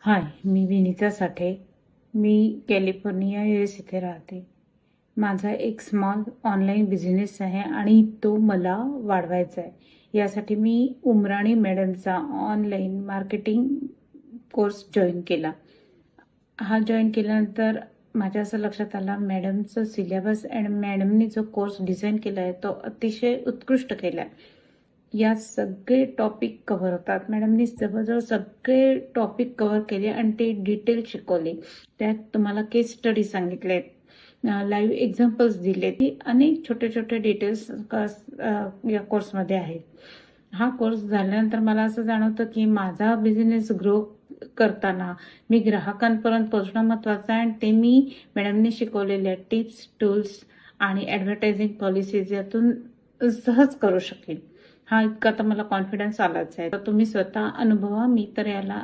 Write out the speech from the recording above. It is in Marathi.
हाय, मी विनीता साठे. मी कॅलिफोर्निया US इथे राहते. माझा एक स्मॉल ऑनलाईन बिझनेस आहे आणि तो मला वाढवायचा आहे. यासाठी मी उमराणी मॅडमचा ऑनलाईन मार्केटिंग कोर्स जॉईन केला. हा जॉईन केल्यानंतर माझ्या असं लक्षात आलं, मॅडमचं सिलेबस आणि मॅडमनी जो कोर्स डिझाईन केला आहे तो अतिशय उत्कृष्ट केला आहे. यात सगळे टॉपिक कव्हर होतात. मॅडमनी जवळजवळ सगळे टॉपिक कव्हर केले आणि ते डिटेल शिकवले. त्यात तुम्हाला केस स्टडी सांगितले, लाईव्ह एक्झाम्पल्स दिले. अनेक छोटे छोटे डिटेल्स या कोर्समध्ये आहेत. हा कोर्स झाल्यानंतर मला असं जाणवतं की माझा बिझनेस ग्रो करताना मी ग्राहकांपर्यंत पोहोचणं महत्त्वाचं आहे आणि ते मी मॅडमनी शिकवलेल्या टिप्स, टूल्स आणि ॲडव्हर्टायझिंग पॉलिसीज यातून सहज करू शकेन. हा इतका तर मला कॉन्फिडन्स आलाच आहे. तर तुम्ही स्वतः अनुभवा. मी तर याला